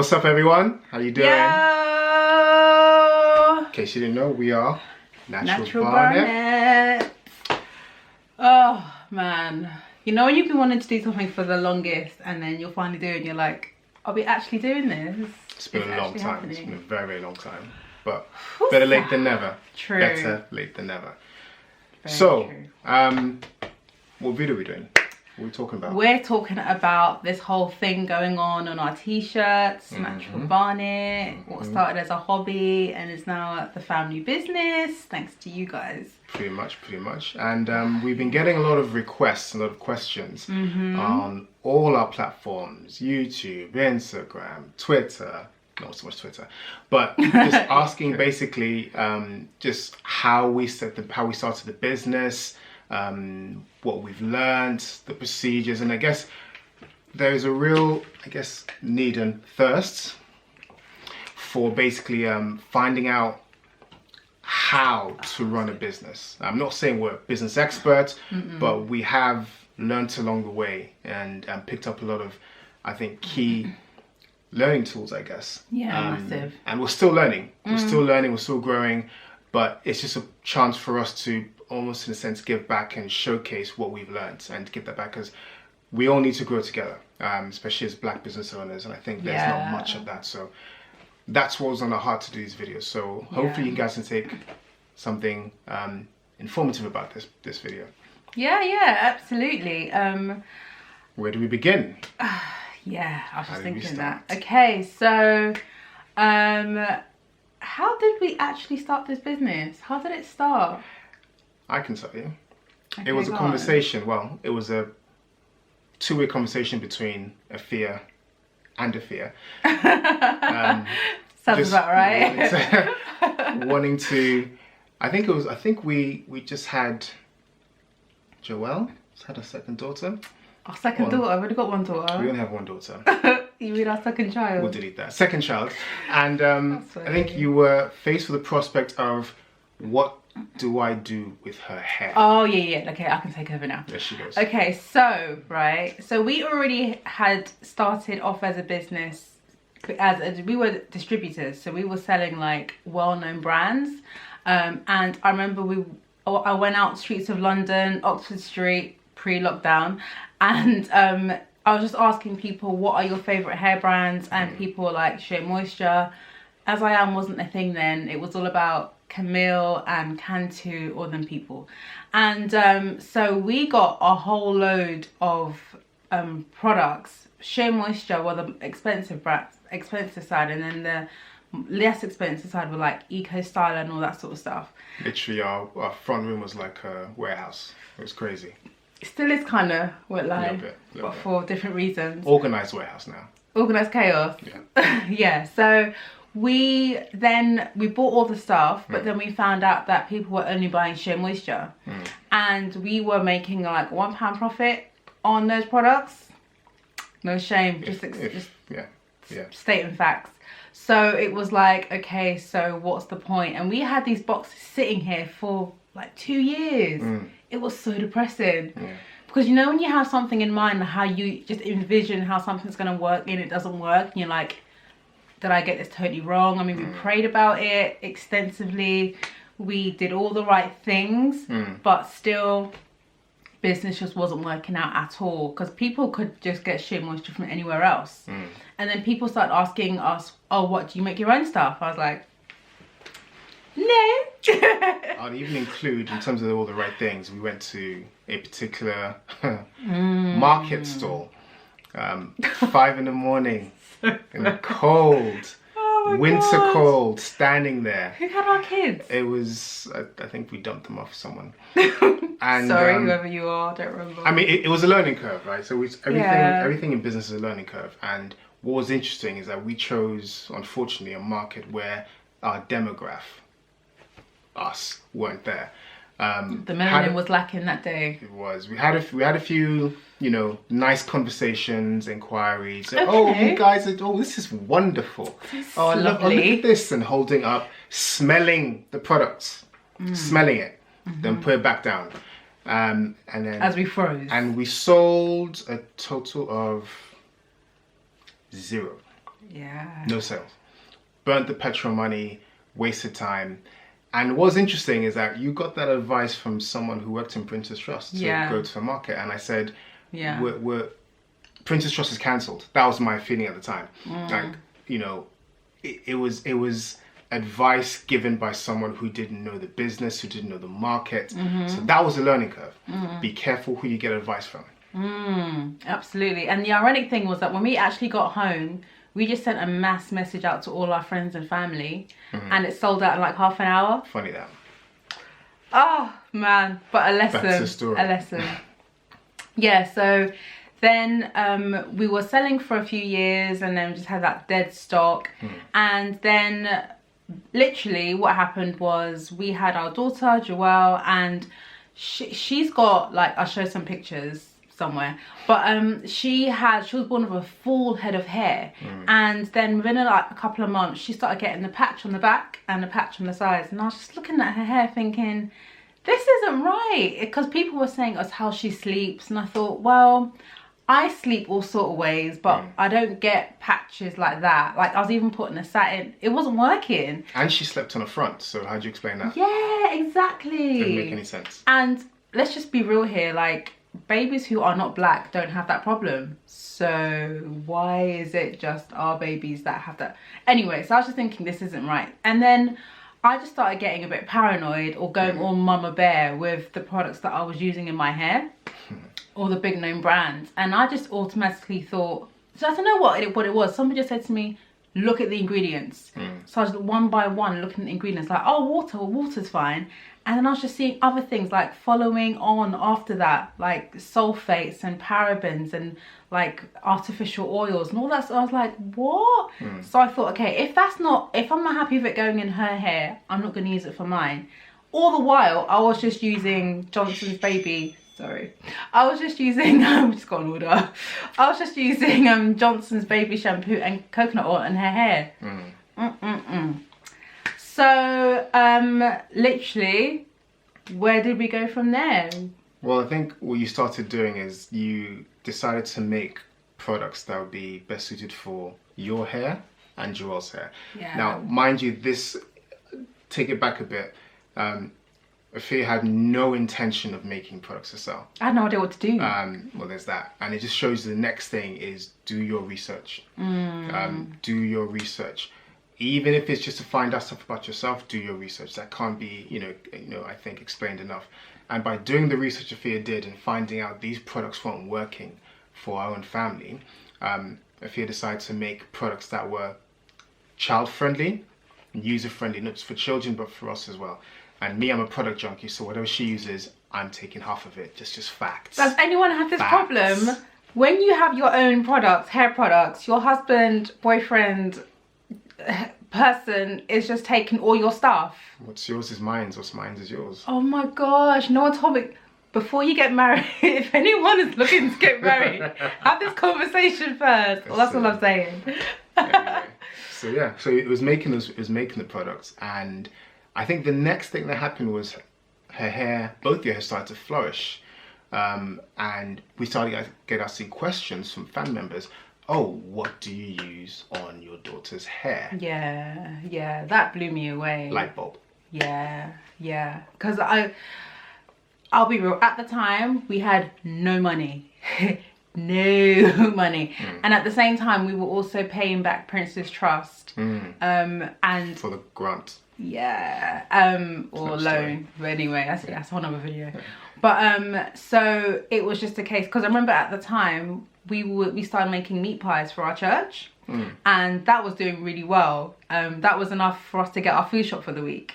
What's up, everyone? How you doing? Yo! In case you didn't know, we are Natural Barnet. Oh man, you know when you've been wanting to do something for the longest, and then you'll finally do it, and you're like, "Are we actually doing this?" It's been a long time. Happening. It's been a very, very long time. But better late than never. True. Better late than never. Very So, true. what video are we doing? What are we talking about? We're talking about this whole thing going on our t-shirts, Natural Barnet, what started as a hobby and is now the family business, thanks to you guys. Pretty much. And we've been getting a lot of requests, a lot of questions on all our platforms, YouTube, Instagram, Twitter, not so much Twitter, but just asking basically just how we started the business, what we've learned, the procedures, and I guess there's a real, need and thirst for basically finding out how to run a business. I'm not saying we're business experts, but we have learned along the way and picked up a lot of, I think, key learning tools, I guess. Yeah, massive. And we're still learning. We're still learning, we're still growing, but it's just a chance for us to almost in a sense give back and showcase what we've learned and give that back, because we all need to grow together, especially as Black business owners, and I think there's not much of that. So that's what was on our heart to do these videos. So hopefully you guys can take something informative about this video. Yeah, absolutely. Where do we begin? Yeah, I was just thinking that. Okay, so how did we actually start this business? How did it start? I can tell you. Okay, it was a go conversation. On. Well, it was a two-way conversation between a fear and a fear. Sounds about right. Wanting to, I think we just had Joelle had a second daughter. Our second daughter. I've only got one daughter. We only have one daughter. You mean our second child? We'll delete that. Second child. And I think you were faced with the prospect of, what do I do with her hair? Oh, yeah. Okay, I can take over now. There she goes. Okay, so, so we already had started off as a business, we were distributors, so we were selling like well-known brands. And I remember I went out streets of London, Oxford Street, pre-lockdown, and I was just asking people, what are your favorite hair brands? And people were like, Shea Moisture. As I Am wasn't a thing then. It was all about Camille and Cantu, or them people. And so we got a whole load of products. Shea Moisture were the expensive side, and then the less expensive side were like Eco Style and all that sort of stuff. Literally our front room was like a warehouse. It was crazy. It still is kind of, won't lie, little bit. For different reasons. Organised warehouse now. Organised chaos. Yeah. Yeah, so we bought all the stuff, but then we found out that people were only buying Shea Moisture, and we were making like £1 profit on those products. No shame, just stating facts. So it was like, okay, so what's the point? And we had these boxes sitting here for like 2 years. It was so depressing. Because you know when you have something in mind, how you just envision how something's gonna work and it doesn't work, and you're like, did I get this totally wrong? I mean, we prayed about it extensively. We did all the right things, but still, business just wasn't working out at all. Because people could just get Shea Moisture from anywhere else. And then people started asking us, oh, what, do you make your own stuff? I was like, no. I'd even include, in terms of all the right things, we went to a particular market stall, 5 in the morning, in the cold, winter cold, standing there. Who had our kids? It was, I think we dumped them off someone. And, sorry, whoever you are, I don't remember. I mean, it was a learning curve, right? So everything in business is a learning curve. And what was interesting is that we chose, unfortunately, a market where our demographic, us, weren't there. The melanin was lacking that day. It was. We had a few, nice conversations, inquiries. Okay. Oh, you guys are. Oh, this is wonderful. Oh, I love. Oh, look at this, and holding up, smelling the products, smelling it, then put it back down, and then as we froze. And we sold a total of 0. Yeah. No sales. Burnt the petrol money, wasted time. And what's interesting is that you got that advice from someone who worked in Printers Trust to go to the market. And I said, we're Printers Trust is cancelled. That was my feeling at the time. Like, you know, it was advice given by someone who didn't know the business, who didn't know the market. So that was a learning curve. Be careful who you get advice from. Absolutely. And the ironic thing was that when we actually got home, we just sent a mass message out to all our friends and family, and it sold out in like half an hour. Funny that. Oh man, but a lesson. That's the story. A lesson. Yeah. So then we were selling for a few years, and then we just had that dead stock. And then literally, what happened was we had our daughter Joelle, and she's got like, I'll show some pictures somewhere, but she was born with a full head of hair, and then within like a couple of months she started getting the patch on the back and the patch on the sides, and I was just looking at her hair thinking, this isn't right, because people were saying it's how she sleeps, and I thought, well, I sleep all sort of ways, but I don't get patches like that. Like, I was even putting a satin, it wasn't working. And she slept on the front, so how do you explain that? Yeah, exactly. Didn't make any sense. And let's just be real here, like, babies who are not black don't have that problem. So why is it just our babies that have that? Anyway, so I was just thinking, this isn't right. And then I just started getting a bit paranoid, or going all mama bear with the products that I was using in my hair, all the big name brands. And I just automatically thought, so I don't know what it was. Somebody just said to me, look at the ingredients. So I was one by one looking at the ingredients, like, oh, water's fine. And then I was just seeing other things like following on after that, like sulfates and parabens and like artificial oils and all that. So I was like, what? So I thought, okay, if I'm not happy with it going in her hair, I'm not going to use it for mine. All the while, I was just using Johnson's Baby. Sorry. I was just using, just got an order. I was just using Johnson's Baby shampoo and coconut oil in her hair. So, literally, where did we go from there? Well, I think what you started doing is you decided to make products that would be best suited for your hair and Joelle's hair. Yeah. Now, mind you, take it back a bit. Afia had no intention of making products to sell. I had no idea what to do. Well, there's that. And it just shows the next thing is do your research. Do your research. Even if it's just to find out stuff about yourself, do your research. That can't be, I think explained enough. And by doing the research Afia did and finding out these products weren't working for our own family, Afia decided to make products that were child-friendly, user-friendly, not just for children, but for us as well. And me, I'm a product junkie, so whatever she uses, I'm taking half of it. Just facts. Does anyone have this problem? When you have your own products, hair products, your husband, boyfriend, person is just taking all your stuff. What's yours is mine, what's mine is yours. Oh my gosh, no one told me. Before you get married, if anyone is looking to get married, have this conversation first. Well, that's all I'm saying. Anyway, so it was making the products, and I think the next thing that happened was her hair, both your hair started to flourish, and we started to get asking questions from fan members. Oh, what do you use on your daughter's hair? Yeah, that blew me away. Light bulb. Yeah, because I'll be real, at the time we had no money. No money. And at the same time we were also paying back Prince's Trust, and for the grant. Or loan. But anyway, that's one other video. But so it was just a case, because I remember at the time we started making meat pies for our church, and that was doing really well. That was enough for us to get our food shop for the week.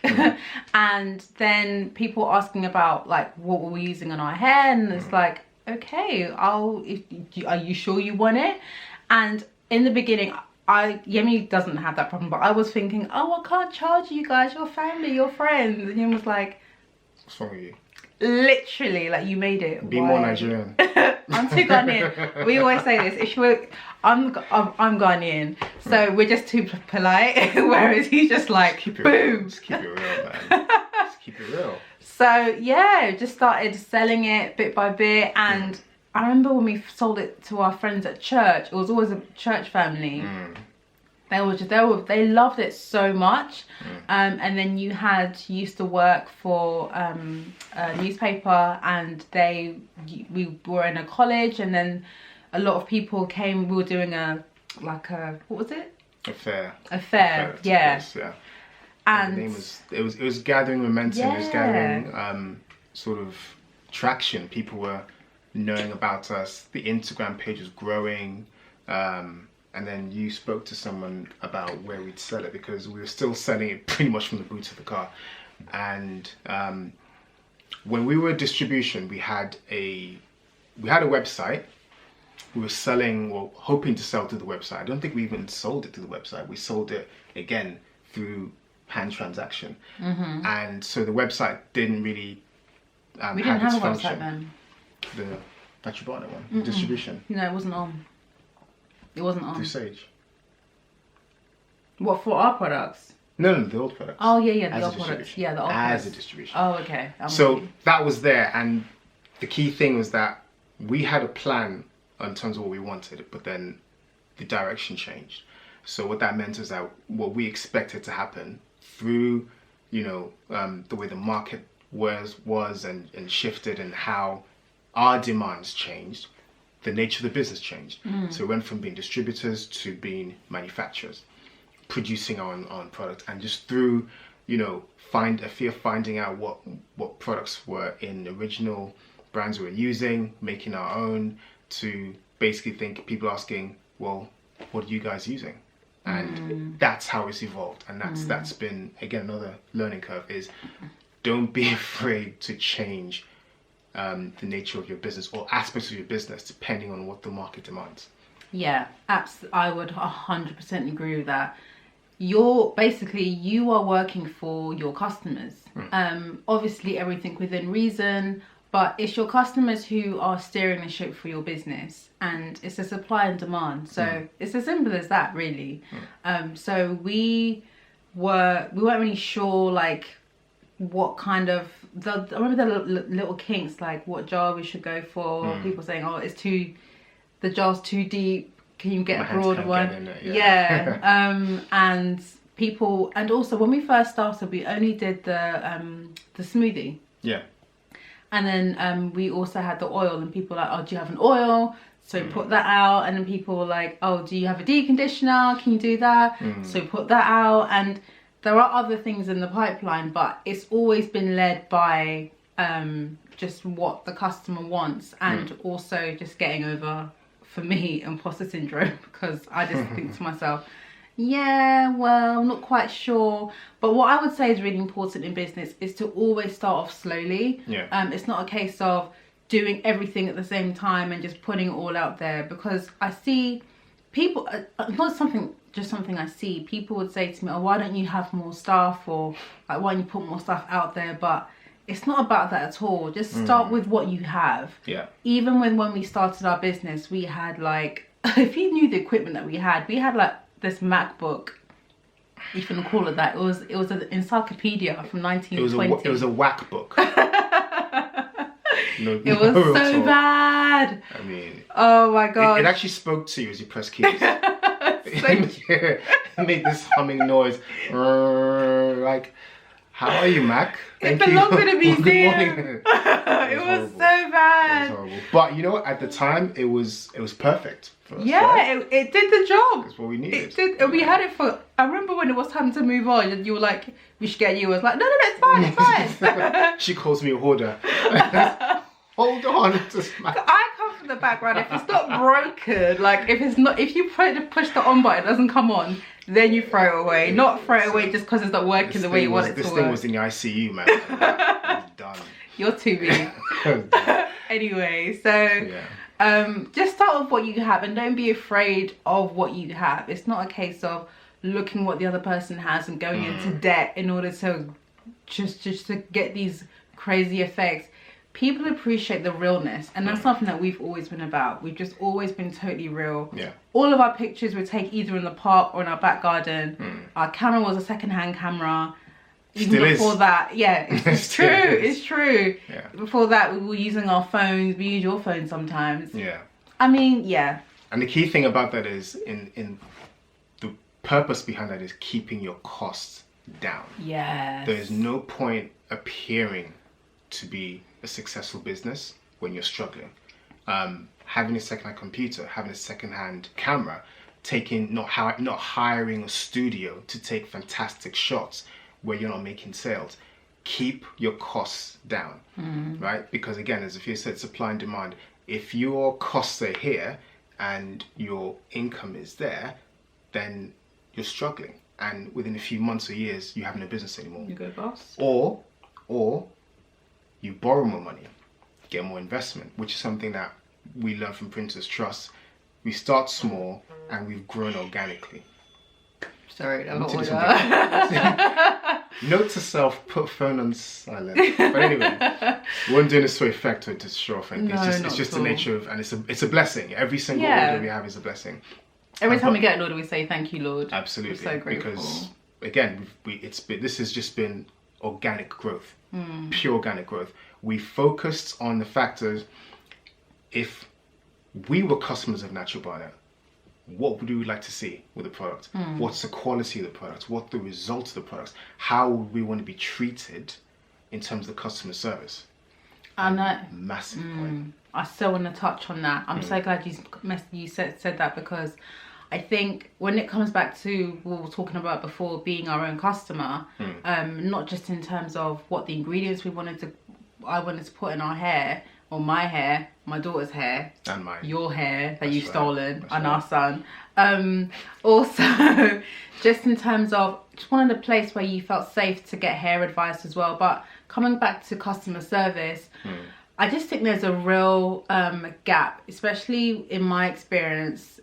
And then people were asking about like what were we using on our hair, and it's like, okay, are you sure you want it? And in the beginning, Yemi doesn't have that problem, but I was thinking, oh, I can't charge you guys, your family, your friends. And Yemi was like, what's wrong with you? Literally, like, you made it. Be more Nigerian. I'm too Ghanaian. We always say this. I'm Ghanaian, so we're just too polite. Whereas he's just like, boom. Just keep it real, man. Just keep it real. So yeah, just started selling it bit by bit, and I remember when we sold it to our friends at church. It was always a church family. They loved it so much. And then you used to work for a newspaper, and we were in a college, and then a lot of people came. We were doing what was it? A fair. Yeah. Place, yeah. And the name was gathering momentum. It was gathering sort of traction. People were knowing about us. The Instagram page was growing. And then you spoke to someone about where we'd sell it, because we were still selling it pretty much from the boot of the car. And when we were distribution, we had a website. We were selling, or hoping to sell through the website. I don't think we even sold it through the website. We sold it again through hand transaction. And so the website didn't really we didn't have a website then. That you bought it one. Distribution. No, it wasn't on. It wasn't on. Through Sage. What, for our products? No, the old products. Oh yeah, the old products. Yeah, the old products. As a distribution. Oh, okay. So that was there, and the key thing was that we had a plan in terms of what we wanted, but then the direction changed. So what that meant is that what we expected to happen through, the way the market was and shifted, and how our demands changed, the nature of the business changed. So we went from being distributors to being manufacturers, producing our own product, and just through, finding out what products were in original brands we were using, making our own, to basically people asking, well, what are you guys using? And that's how it's evolved. And that's been, again, another learning curve, is don't be afraid to change the nature of your business or aspects of your business depending on what the market demands. Yeah, I would 100% agree with that. You are working for your customers. Obviously everything within reason, but it's your customers who are steering the ship for your business, and it's a supply and demand. So it's as simple as that, really. So we weren't really sure, like, what kind of I remember the little kinks, like what jar we should go for. People saying, "Oh, the jar's too deep. Can you get a broader one?" And people, and also when we first started, we only did the smoothie. Yeah. And then we also had the oil, and people were like, "Oh, do you have an oil?" So put that out, and then people were like, "Oh, do you have a deep conditioner? Can you do that?" So put that out, and there are other things in the pipeline, but it's always been led by just what the customer wants, and also just getting over, for me, imposter syndrome, because I just think to myself, yeah, well, I'm not quite sure. But what I would say is really important in business is to always start off slowly. It's not a case of doing everything at the same time and just putting it all out there, because I see people, not something I see, people would say to me, "Oh, why don't you have more staff?" Or like, "Why don't you put more stuff out there?" But it's not about that at all. Just start with what you have. Even when we started our business, we had like, if you knew the equipment that we had like this MacBook, if you can call it that. It was an encyclopedia from 1920. It was a whack book. It was so bad. I mean, oh my god, it actually spoke to you as you press keys. It made this humming noise, like, "How are you, Mac? It belonged in a museum." It was so bad. It was horrible. But you know what? At the time, it was perfect for us. Yeah, right? it did the job. That's what we needed. It did. And we had it for. I remember when it was time to move on, and you were like, "We should get you." I was like, "No, it's fine, it's fine." She calls me a hoarder. Hold on. I come from the background. If it's not broken, like if you push the on button, it doesn't come on, then you throw it away. Not throw it away just because it's not working the way you want it to work. This thing was in the ICU, man. That was done. You're too big. Anyway, so just start with what you have, and don't be afraid of what you have. It's not a case of looking what the other person has and going into debt in order to just to get these crazy effects. People appreciate the realness, and that's something that we've always been about. We've just always been totally real. All of our pictures we take either in the park or in our back garden. Our camera was a second-hand camera. Even Still before is. that, yeah, it's true. It's true. Yeah. Before that, we were using our phones. We use your phone sometimes. Yeah. I mean, yeah. And the key thing about that is in the purpose behind that is keeping your costs down. Yes. There is no point appearing to be a successful business when you're struggling. Having a second-hand computer, having a second-hand camera, not hiring a studio to take fantastic shots where you're not making sales. Keep your costs down, right? Because again, as Afia said, supply and demand. If your costs are here and your income is there, then you're struggling. And within a few months or years, you have no business anymore. You go boss. Or you borrow more money, get more investment, which is something that we learn from Printers Trust. We start small and we've grown organically. Sorry, that was Note to self, put phone on silent. But anyway, we weren't doing this for effect or to show off anything. It's just the nature of, and it's a blessing. Every single order we have is a blessing. Every time we get an order, we say thank you, Lord. Absolutely, we're so grateful. Because again, this has just been organic growth, pure organic growth. We focused on the factors. If we were customers of Natural Barnet, what would we like to see with the product? What's the quality of the product? What the results of the products? How would we want to be treated in terms of customer service? And massive point. I so want to touch on that. I'm so glad you said that, because I think when it comes back to what we were talking about before, being our own customer, not just in terms of what the ingredients I wanted to put in our hair, or my hair, my daughter's hair, and mine, your hair that you've stolen, and our son. Also, just in terms of just wanted a place where you felt safe to get hair advice as well. But coming back to customer service, I just think there's a real gap, especially in my experience,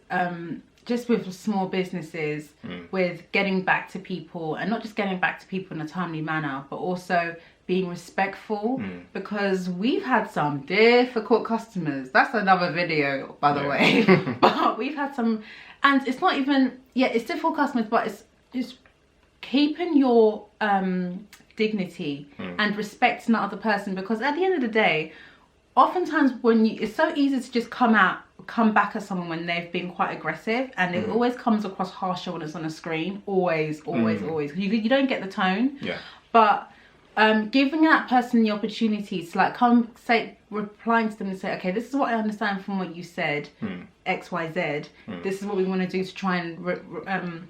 just with small businesses, with getting back to people, and not just getting back to people in a timely manner, but also being respectful, because we've had some difficult customers. That's another video, by the way. But we've had some, and it's not even, it's difficult customers, but it's keeping your dignity and respecting the other person, because at the end of the day, oftentimes it's so easy to just come back at someone when they've been quite aggressive, and it always comes across harsher when it's on a screen. Always. You don't get the tone. But giving that person the opportunity to replying to them and say, okay, this is what I understand from what you said, XYZ. This is what we want to do to try and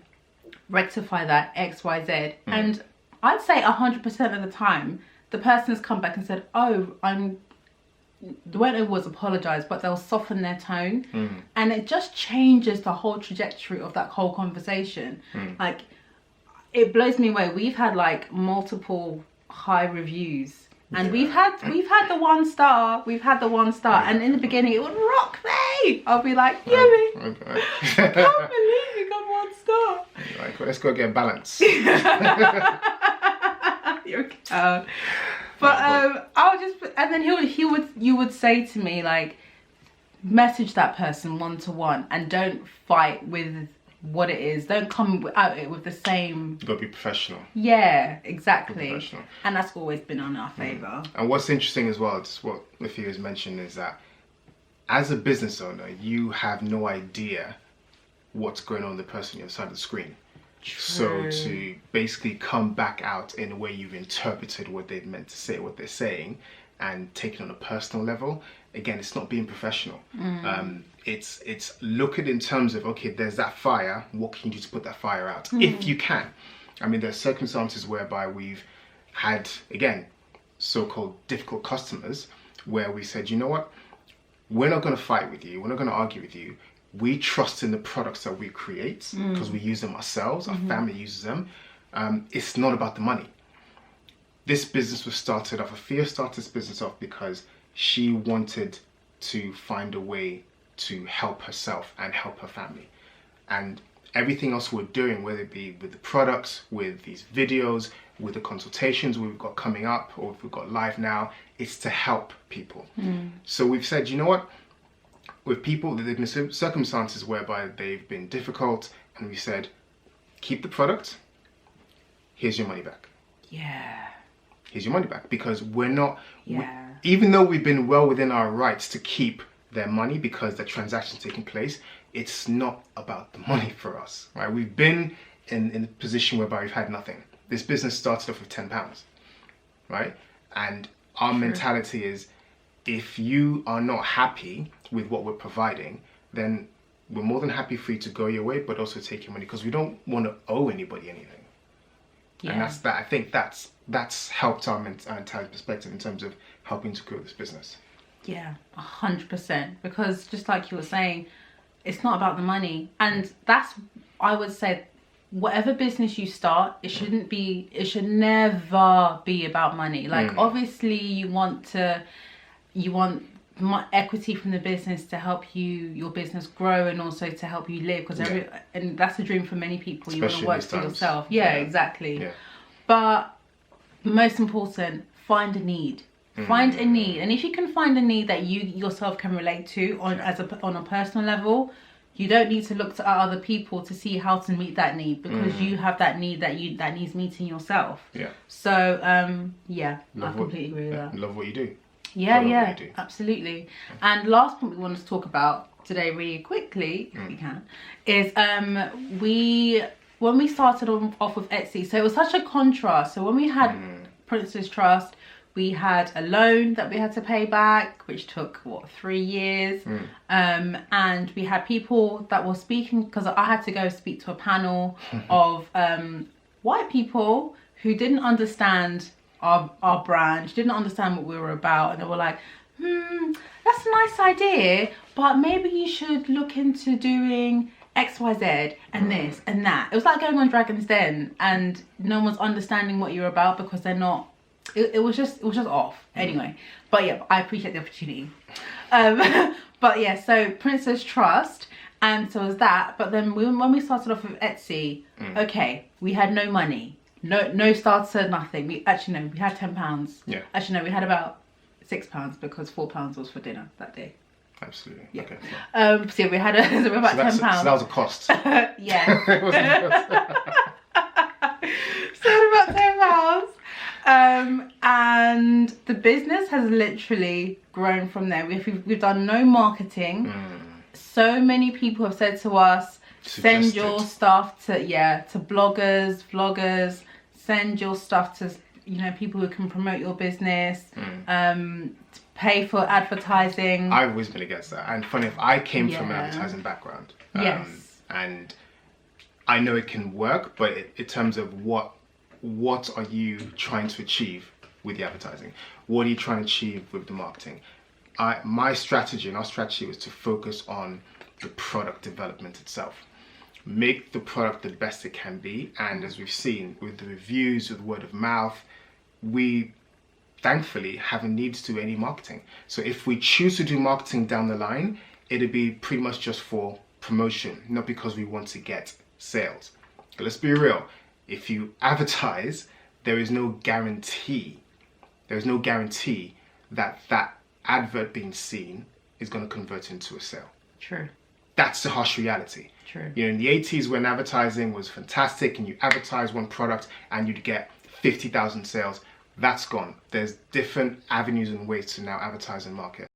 rectify that XYZ. And I'd say 100% of the time, the person has come back and said, oh, the won't always apologise, but they'll soften their tone, and it just changes the whole trajectory of that whole conversation. Like, it blows me away. We've had multiple high reviews, and we've had the 1 star. And in the beginning it would rock me. I'll be like, Yumi, I can't believe you got 1 star. Like, let's go get balance. You're But I'll just, and then you would say to me, like, message that person 1-to-1, and don't fight with what it is. Don't come at it with the same. You gotta be professional. Yeah, exactly. And that's always been on our favour. And what's interesting as well, just what Afia has mentioned, is that as a business owner, you have no idea what's going on with the person on the other side of the screen. So to basically come back out in a way you've interpreted what they've meant to say, what they're saying, and take it on a personal level, again, it's not being professional. It's look at it in terms of, okay, there's that fire, what can you do to put that fire out? If you can. I mean, there's circumstances whereby we've had, again, so-called difficult customers, where we said, you know what, we're not going to fight with you, we're not going to argue with you. We trust in the products that we create because we use them ourselves, our family uses them. It's not about the money. This business was started off, Afia started this business off because she wanted to find a way to help herself and help her family. And everything else we're doing, whether it be with the products, with these videos, with the consultations we've got coming up, or if we've got live now, it's to help people. So we've said, you know what? With people, there have been circumstances whereby they've been difficult, and we said, keep the product, here's your money back. Here's your money back, because we're not, even though we've been well within our rights to keep their money because the transaction's taking place, it's not about the money for us, right? We've been in a position whereby we've had nothing. This business started off with £10, right? And our mentality is, if you are not happy with what we're providing, then we're more than happy for you to go your way, but also take your money, because we don't want to owe anybody anything. Yeah. And that's that. I think that's helped our entire perspective in terms of helping to grow this business. Yeah, 100%. Because just like you were saying, it's not about the money, and that's, I would say, whatever business you start, it should never be about money. Like obviously you want equity from the business to help your business grow, and also to help you live, because and that's a dream for many people. Especially you want to work for yourself. Yeah, exactly. Yeah. But most important, find a need. Find a need, and if you can find a need that you yourself can relate to on a personal level, you don't need to look to other people to see how to meet that need, because you have that need that needs meeting yourself. Yeah. So I completely agree with that. Love what you do. Yeah, absolutely. And last point we wanted to talk about today, really quickly, if we can, is when we started off with Etsy. So it was such a contrast. So when we had Princess Trust, we had a loan that we had to pay back, which took 3 years. And we had people that were speaking, because I had to go speak to a panel of white people who didn't understand our brand, didn't understand what we were about, and they were like, that's a nice idea, but maybe you should look into doing XYZ and this and that. It was like going on Dragon's Den, and no one's understanding what you're about, because they're not. It was just off. Anyway, but yeah, I appreciate the opportunity. But yeah, so Princess Trust, and so was that. But then when we started off with Etsy, okay, we had no money, no starter, nothing. We had £10. Yeah. Actually, no, we had about £6, because £4 was for dinner that day. Absolutely. Yeah. Okay. So yeah, we had about £10. So that was a cost. Yeah. It wasn't a cost. So about £10. And the business has literally grown from there. We've done no marketing. So many people have said to us, send your stuff to bloggers, vloggers, send your stuff to people who can promote your business, pay for advertising. I've always been against that. And funny enough, I came from an advertising background. Yes. And I know it can work, but in terms of what are you trying to achieve with the advertising? What are you trying to achieve with the marketing? My strategy and our strategy was to focus on the product development itself. Make the product the best it can be, and as we've seen with the reviews, with word of mouth, we thankfully haven't needed to do any marketing. So if we choose to do marketing down the line, it'll be pretty much just for promotion, not because we want to get sales. But let's be real. If you advertise, there is no guarantee. There is no guarantee that advert being seen is going to convert into a sale. True. That's the harsh reality. True. In the 80s, when advertising was fantastic and you advertise one product and you'd get 50,000 sales, that's gone. There's different avenues and ways to now advertise and market.